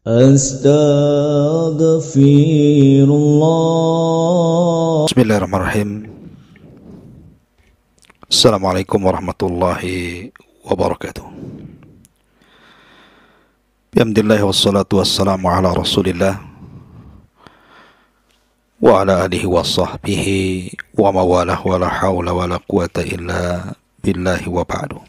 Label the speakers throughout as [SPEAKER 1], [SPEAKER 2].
[SPEAKER 1] Astaghfirullah. Bismillahirrahmanirrahim. Assalamualaikum warahmatullahi wabarakatuh. Bihamdillah wassalatu wassalamu ala rasulillah wa ala alihi wa sahbihi wa mawalah wa la hawla wa la quwata illa billahi wa ba'du.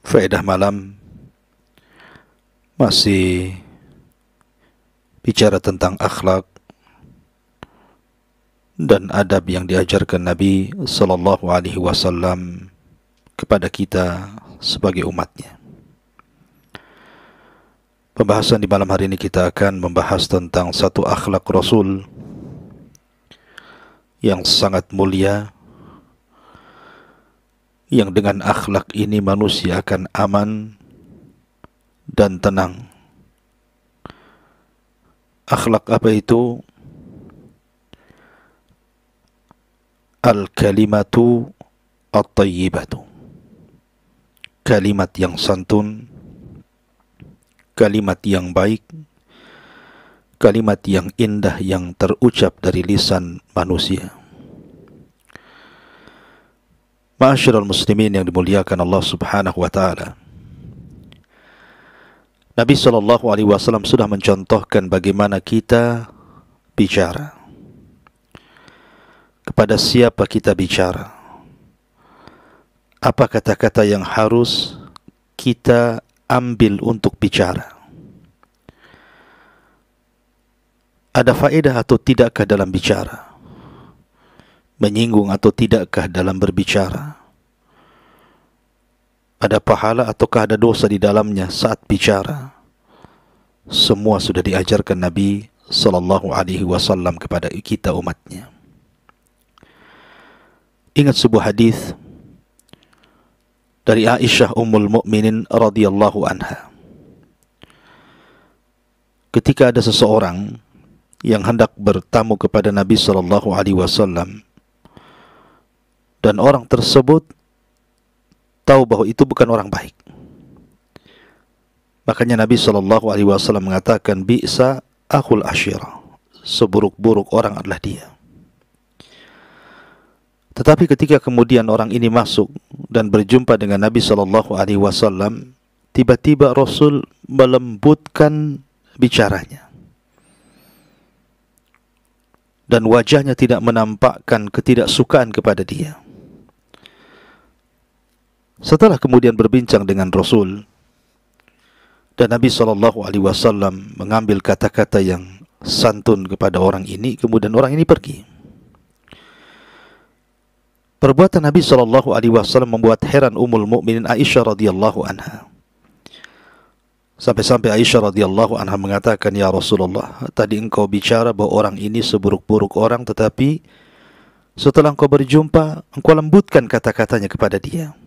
[SPEAKER 1] Faedah malam masih bicara tentang akhlak dan adab yang diajarkan Nabi Sallallahu Alaihi Wasallam kepada kita sebagai umatnya. Pembahasan di malam hari ini kita akan membahas tentang satu akhlak Rasul yang sangat mulia, yang dengan akhlak ini manusia akan aman dan tenang. Akhlak apa itu? Al-kalimatu at-tayyibatu, kalimat yang santun, kalimat yang baik, kalimat yang indah yang terucap dari lisan manusia. Ma'asyiral muslimin yang dimuliakan Allah Subhanahu wa taala, Nabi Shallallahu Alaihi Wasallam sudah mencontohkan bagaimana kita bicara, kepada siapa kita bicara, apa kata-kata yang harus kita ambil untuk bicara, ada faedah atau tidakkah dalam bicara, menyinggung atau tidakkah dalam berbicara, ada pahala ataukah ada dosa di dalamnya saat bicara. Semua sudah diajarkan Nabi Sallallahu Alaihi Wasallam kepada kita umatnya. Ingat sebuah hadis dari Aisyah Ummul Mukminin radhiyallahu anha. Ketika ada seseorang yang hendak bertamu kepada Nabi Sallallahu Alaihi Wasallam dan orang tersebut tahu bahwa itu bukan orang baik, makanya Nabi Shallallahu Alaihi Wasallam mengatakan, bi'sa akhul ashira, seburuk-buruk orang adalah dia. Tetapi ketika kemudian orang ini masuk dan berjumpa dengan Nabi Shallallahu Alaihi Wasallam, tiba-tiba Rasul melembutkan bicaranya dan wajahnya tidak menampakkan ketidaksukaan kepada dia. Setelah kemudian berbincang dengan Rasul, dan Nabi Shallallahu Alaihi Wasallam mengambil kata-kata yang santun kepada orang ini, kemudian orang ini pergi. Perbuatan Nabi Shallallahu Alaihi Wasallam membuat heran Ummul Mukminin Aisyah radhiyallahu anha. Sampai-sampai Aisyah radhiyallahu anha mengatakan, ya Rasulullah, tadi engkau bicara bahwa orang ini seburuk-buruk orang, tetapi setelah engkau berjumpa, engkau lembutkan kata-katanya kepada dia.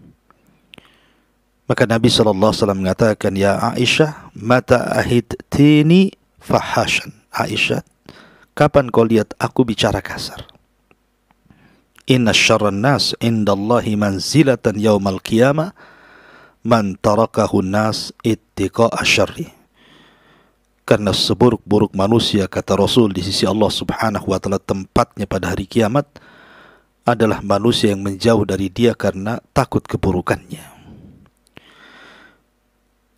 [SPEAKER 1] Maka Nabi SAW mengatakan, ya Aisyah, mata ahidtini fahashan. Aisyah, kapan kau lihat aku bicara kasar? Inna syarran nas indallahi manzilatan yaumal qiyamah man tarakahu nas ittiqa'a syarri. Karena seburuk-buruk manusia, kata Rasul, di sisi Allah Subhanahu wa taala tempatnya pada hari kiamat adalah manusia yang menjauh dari dia karena takut keburukannya.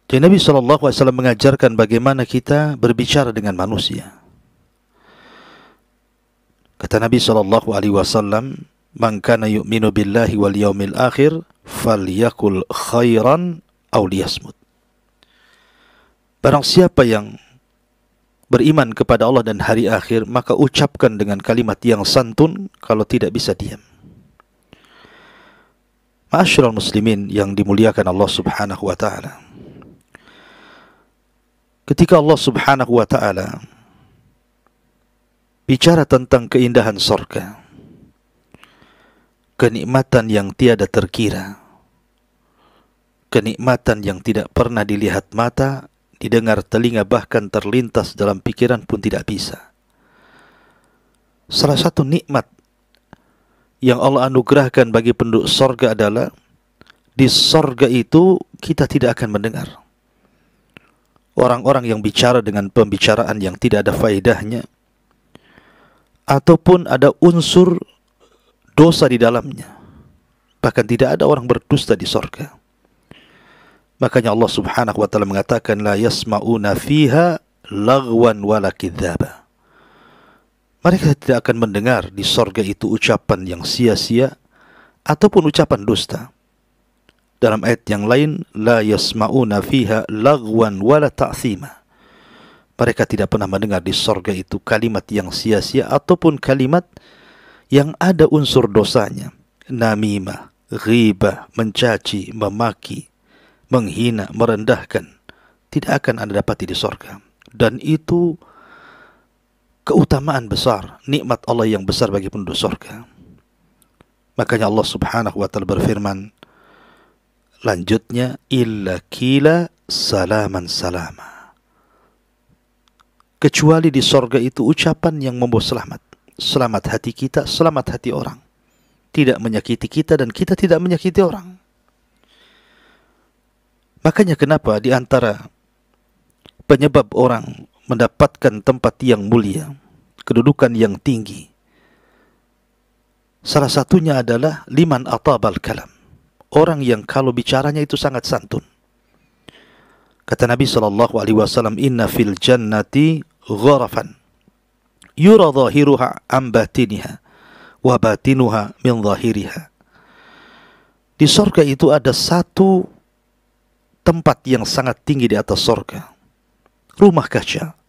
[SPEAKER 1] Jadi Nabi SAW mengajarkan bagaimana kita berbicara dengan manusia. Kata Nabi SAW, man kana yu'minu billahi wal yaumil akhir falyakul khairan aw liyasmut. Barang siapa yang beriman kepada Allah dan hari akhir, maka ucapkan dengan kalimat yang santun, kalau tidak bisa diam. Ma'asyiral muslimin yang dimuliakan Allah Subhanahu wa taala, ketika Allah Subhanahu wa taala bicara tentang keindahan surga, kenikmatan yang tiada terkira, kenikmatan yang tidak pernah dilihat mata, didengar telinga, bahkan terlintas dalam pikiran pun tidak bisa. Salah satu nikmat yang Allah anugerahkan bagi penduduk surga adalah di surga itu kita tidak akan mendengar orang-orang yang bicara dengan pembicaraan yang tidak ada faedahnya, ataupun ada unsur dosa di dalamnya. Bahkan tidak ada orang berdusta di sorga. Makanya Allah subhanahu wa ta'ala mengatakan, la yasma'una fiha lagwan wala kidzaba. Mereka tidak akan mendengar di sorga itu ucapan yang sia-sia ataupun ucapan dusta. Dalam ayat yang lain, la yasma'una fiha lagwan wala ta'thima. Mereka tidak pernah mendengar di sorga itu kalimat yang sia-sia ataupun kalimat yang ada unsur dosanya. Namimah, ghibah, mencaci, memaki, menghina, merendahkan, tidak akan Anda dapati di sorga. Dan itu keutamaan besar, nikmat Allah yang besar bagi penduduk sorga. Makanya Allah subhanahu wa ta'ala berfirman, lanjutnya, illa kila salaman salama. Kecuali di sorga itu ucapan yang membawa selamat. Selamat hati kita, selamat hati orang. Tidak menyakiti kita dan kita tidak menyakiti orang. Makanya kenapa di antara penyebab orang mendapatkan tempat yang mulia, kedudukan yang tinggi, salah satunya adalah liman atabal kalam. Orang yang kalau bicaranya itu sangat santun. Kata Nabi SAW, inna fil jannati ghurafan yura zahiruha am batiniha wa batinuha min zahiriha. Di sorga itu ada satu tempat yang sangat tinggi di atas sorga. Rumah kaca.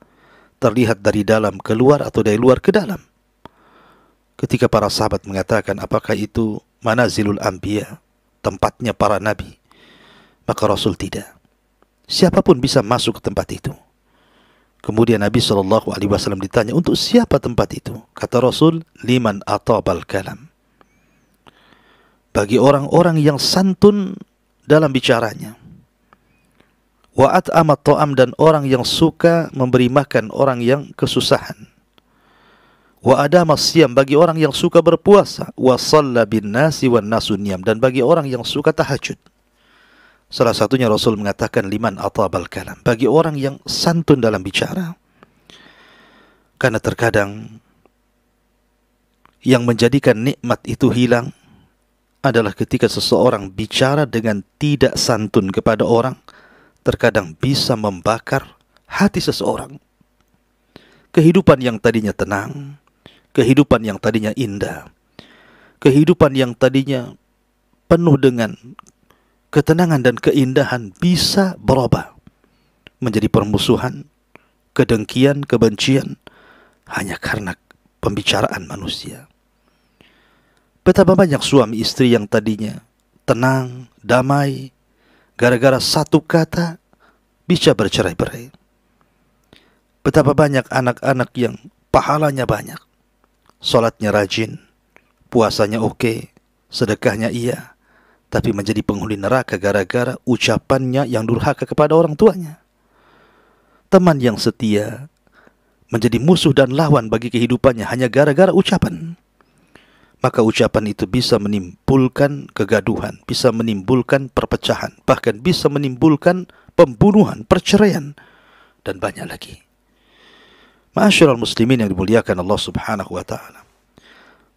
[SPEAKER 1] Terlihat dari dalam keluar atau dari luar ke dalam. Ketika para sahabat mengatakan, apakah itu manazilul anbiya, tempatnya para nabi? Maka Rasul tidak. Siapapun bisa masuk ke tempat itu. Kemudian Nabi SAW ditanya, untuk siapa tempat itu? Kata Rasul, liman atabal kalam. Bagi orang-orang yang santun dalam bicaranya. Wa at'amat ta'am, dan orang yang suka memberi makan orang yang kesusahan. Wa adama siyam, bagi orang yang suka berpuasa. Wa shalla bin nasi wan nasu niyam, dan bagi orang yang suka tahajud. Salah satunya Rasul mengatakan liman atabal kalam, bagi orang yang santun dalam bicara. Karena terkadang yang menjadikan nikmat itu hilang adalah ketika seseorang bicara dengan tidak santun kepada orang. Terkadang bisa membakar hati seseorang. Kehidupan yang tadinya tenang, kehidupan yang tadinya indah, kehidupan yang tadinya penuh dengan ketenangan dan keindahan bisa berubah menjadi permusuhan, kedengkian, kebencian, hanya karena pembicaraan manusia. Betapa banyak suami istri yang tadinya tenang, damai, gara-gara satu kata bisa bercerai-berai. Betapa banyak anak-anak yang pahalanya banyak, salatnya rajin, puasanya oke, sedekahnya iya, tapi menjadi penghuni neraka gara-gara ucapannya yang durhaka kepada orang tuanya. Teman yang setia menjadi musuh dan lawan bagi kehidupannya hanya gara-gara ucapan. Maka ucapan itu bisa menimbulkan kegaduhan, bisa menimbulkan perpecahan, bahkan bisa menimbulkan pembunuhan, perceraian, dan banyak lagi. Ma'asyiral muslimin yang dimuliakan Allah subhanahu wa ta'ala.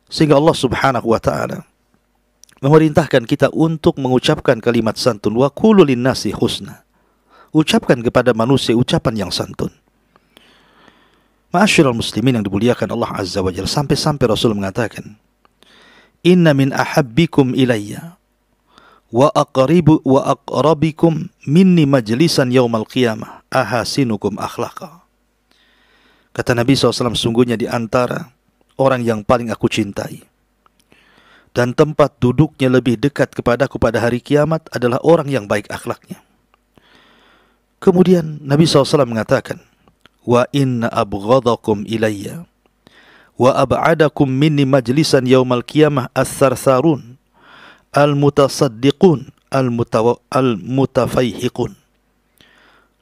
[SPEAKER 1] Sehingga Allah subhanahu wa ta'ala memerintahkan kita untuk mengucapkan kalimat santun. Wa qulu linnasi husna. Ucapkan kepada manusia ucapan yang santun. Ma'asyiral muslimin yang dimuliakan Allah azza wa jalla, sampai-sampai Rasul mengatakan, inna min ahabbikum ilayya wa aqrabikum minni majlisan yaumal qiyamah ahasinukum akhlaqa. Kata Nabi SAW, sungguhnya di antara orang yang paling aku cintai dan tempat duduknya lebih dekat kepadaku pada hari kiamat adalah orang yang baik akhlaknya. Kemudian Nabi SAW mengatakan, wa inna abghadakum ilayya wa ab'adakum minni majlisan yaumal qiyamah as-sarsarun al-mutasaddiqun al-mutafayhiqun.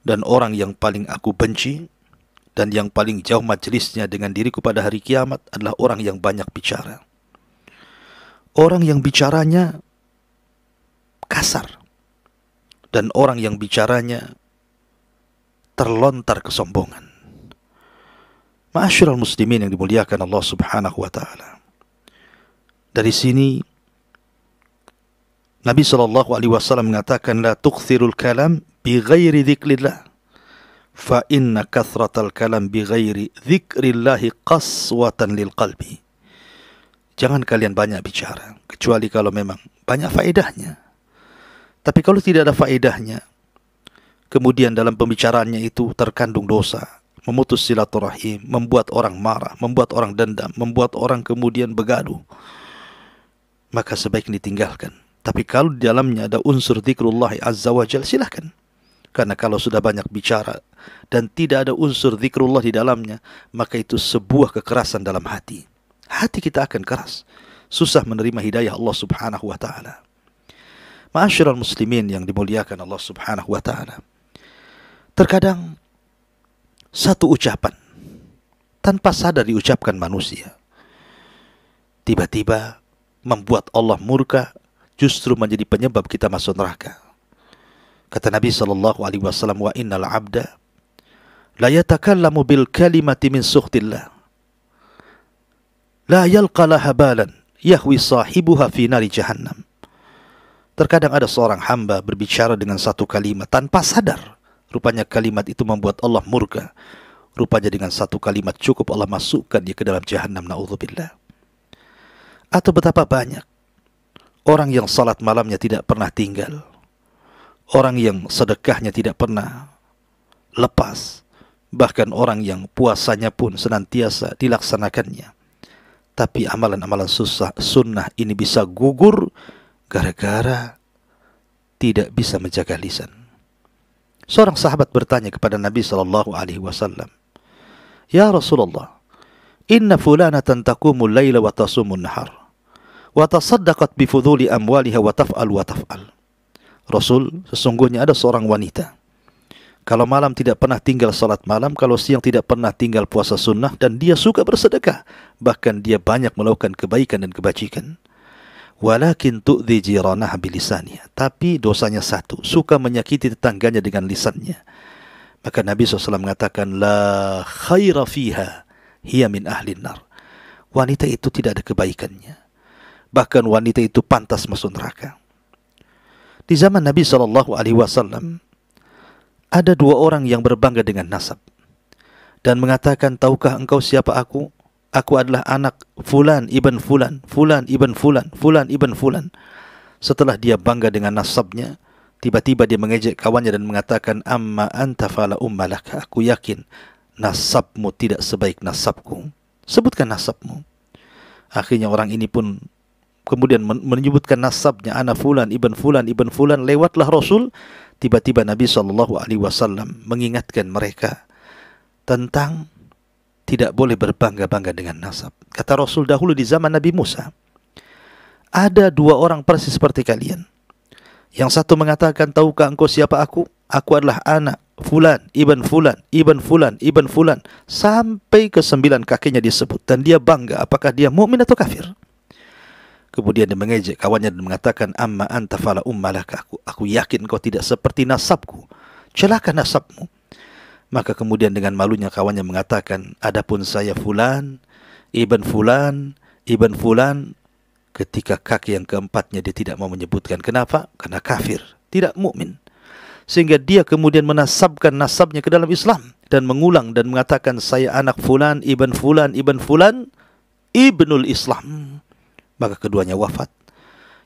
[SPEAKER 1] Dan orang yang paling aku benci dan yang paling jauh majlisnya dengan diriku pada hari kiamat adalah orang yang banyak bicara. Orang yang bicaranya kasar dan orang yang bicaranya terlontar kesombongan. Ma'asyiral muslimin yang dimuliakan Allah Subhanahu wa taala. Dari sini Nabi sallallahu alaihi wasallam mengatakan la tukthirul kalam bi ghairi dzikrillah fa inna kathratal kalam bi ghairi dzikrillah qaswatan lil qalbi. Jangan kalian banyak bicara kecuali kalau memang banyak faedahnya. Tapi kalau tidak ada faedahnya, kemudian dalam pembicaraannya itu terkandung dosa, memutus silaturahim, membuat orang marah, membuat orang dendam, membuat orang kemudian begaduh, maka sebaiknya ditinggalkan. Tapi kalau di dalamnya ada unsur zikrullah azza wa jalla, silakan. Karena kalau sudah banyak bicara dan tidak ada unsur zikrullah di dalamnya, maka itu sebuah kekerasan dalam hati. Hati kita akan keras, susah menerima hidayah Allah Subhanahu wa taala. Ma'asyiral muslimin yang dimuliakan Allah Subhanahu wa taala. Terkadang satu ucapan tanpa sadar diucapkan manusia tiba-tiba membuat Allah murka, justru menjadi penyebab kita masuk neraka. Kata Nabi sallallahu alaihi wasallam, wa innal 'abda la yatakallamu bil kalimati min sukhtillah la yalqa laha balan yahwi sahibuha fi nari jahannam. Terkadang ada seorang hamba berbicara dengan satu kalimat tanpa sadar. Rupanya kalimat itu membuat Allah murka. Rupanya dengan satu kalimat cukup Allah masukkan dia ke dalam jahannam, na'udzubillah. Atau betapa banyak orang yang salat malamnya tidak pernah tinggal, orang yang sedekahnya tidak pernah lepas, bahkan orang yang puasanya pun senantiasa dilaksanakannya. Tapi amalan-amalan sunnah ini bisa gugur gara-gara tidak bisa menjaga lisan. Seorang sahabat bertanya kepada Nabi sallallahu alaihi wasallam, "Ya Rasulullah, inna fulanatan taqumul laila wa tasumun nahar wa tasaddaqat bi fuduli amwaliha wa taf'al wa taf'al." Rasul, sesungguhnya ada seorang wanita, kalau malam tidak pernah tinggal salat malam, kalau siang tidak pernah tinggal puasa sunnah, dan dia suka bersedekah, bahkan dia banyak melakukan kebaikan dan kebajikan. Walakin tu'dhi jiranah bilisaniha, tapi dosanya satu, suka menyakiti tetangganya dengan lisannya. Maka Nabi SAW mengatakan, la khaira fiha hiya min ahlin nar. Wanita itu tidak ada kebaikannya, bahkan wanita itu pantas masuk neraka. Di zaman Nabi SAW ada dua orang yang berbangga dengan nasab dan mengatakan, tahukah engkau siapa aku? Aku adalah anak Fulan ibn Fulan, Fulan ibn Fulan, Fulan ibn Fulan. Setelah dia bangga dengan nasabnya, tiba-tiba dia mengejek kawannya dan mengatakan, amma anta fala ummalaka. Aku yakin nasabmu tidak sebaik nasabku. Sebutkan nasabmu. Akhirnya orang ini pun kemudian menyebutkan nasabnya, ana Fulan ibn Fulan ibn Fulan. Lewatlah Rasul. Tiba-tiba Nabi SAW mengingatkan mereka tentang tidak boleh berbangga-bangga dengan nasab. Kata Rasul, dahulu di zaman Nabi Musa, ada dua orang persis seperti kalian. Yang satu mengatakan, tahukah engkau siapa aku? Aku adalah anak Fulan, ibn Fulan, ibn Fulan, ibn Fulan. Sampai ke 9 kakinya disebut. Dan dia bangga apakah dia mukmin atau kafir. Kemudian dia mengejek kawannya dan mengatakan, amma anta fala ummalaka. Aku yakin kau tidak seperti nasabku. Celaka nasabmu. Maka kemudian dengan malunya kawannya mengatakan, adapun saya Fulan, ibn Fulan, ibn Fulan. Ketika kaki yang keempatnya dia tidak mau menyebutkan. Kenapa? Karena kafir, tidak mukmin. Sehingga dia kemudian menasabkan nasabnya ke dalam Islam dan mengulang dan mengatakan, saya anak Fulan, ibn Fulan, ibn Fulan, ibnul Islam. Maka keduanya wafat.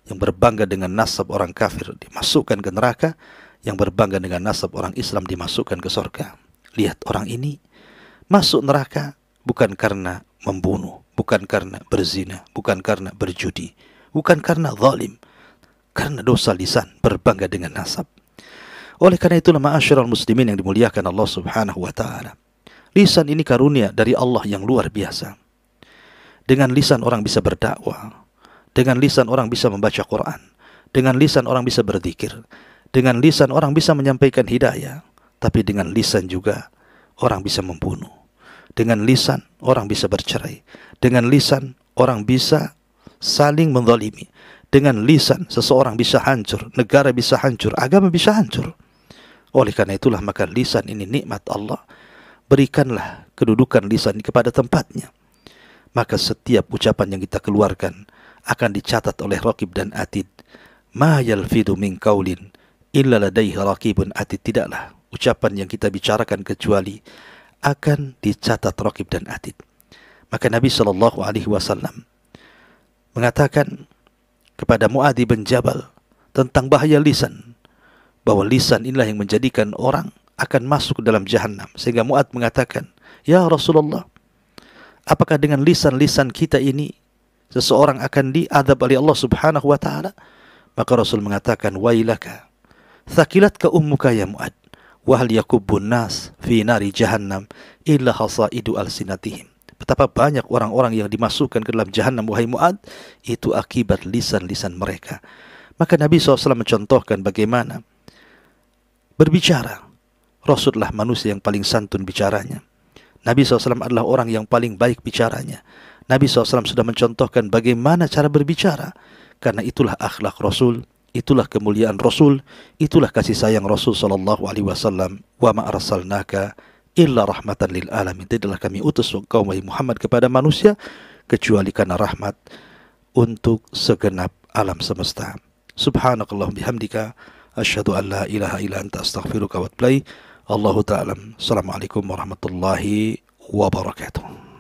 [SPEAKER 1] Yang berbangga dengan nasab orang kafir dimasukkan ke neraka, yang berbangga dengan nasab orang Islam dimasukkan ke surga. Lihat, orang ini masuk neraka bukan karena membunuh, bukan karena berzina, bukan karena berjudi, bukan karena zalim, karena dosa lisan, berbangga dengan nasab. Oleh karena itulah ma'asyiral muslimin yang dimuliakan Allah Subhanahu wa taala, lisan ini karunia dari Allah yang luar biasa. Dengan lisan orang bisa berdakwah, dengan lisan orang bisa membaca Quran, dengan lisan orang bisa berzikir, dengan lisan orang bisa menyampaikan hidayah. Tapi dengan lisan juga orang bisa membunuh. Dengan lisan orang bisa bercerai. Dengan lisan orang bisa saling menzalimi. Dengan lisan seseorang bisa hancur, negara bisa hancur, agama bisa hancur. Oleh karena itulah maka lisan ini nikmat Allah. Berikanlah kedudukan lisan ini kepada tempatnya. Maka setiap ucapan yang kita keluarkan akan dicatat oleh raqib dan atid. Ma yalfidu min qaulin illa ladaihi raqibun atid. Tidaklah ucapan yang kita bicarakan kecuali akan dicatat raqib dan atid. Maka Nabi SAW mengatakan kepada Mu'adz bin Jabal tentang bahaya lisan, bahwa lisan inilah yang menjadikan orang akan masuk ke dalam jahanam. Sehingga Mu'adz mengatakan, ya Rasulullah, apakah dengan lisan-lisan kita ini seseorang akan diadab oleh Allah Subhanahu wa taala? Maka Rasul mengatakan, wailaka thaqilatka ummuka ya Mu'adz, wa hal yakubbun nas fi nari jahannam illa hasaidu alsinatihim. Betapa banyak orang-orang yang dimasukkan ke dalam jahanam, wahai Mu'adz, itu akibat lisan-lisan mereka. Maka Nabi SAW mencontohkan bagaimana berbicara. Rasulullah manusia yang paling santun bicaranya. Nabi SAW adalah orang yang paling baik bicaranya. Nabi SAW sudah mencontohkan bagaimana cara berbicara. Karena itulah akhlak Rasul, itulah kemuliaan Rasul, itulah kasih sayang Rasul SAW. Wa ma arsalnaka illa rahmatan lil alamin. Tidaklah kami utus engkau wahai Muhammad kepada manusia kecuali karena rahmat untuk segenap alam semesta. Subhanakallah bihamdika asyhadu an la ilaha illa anta astaghfiruka wa atubu ilaik. Allahu ta'ala. Assalamualaikum warahmatullahi wabarakatuh.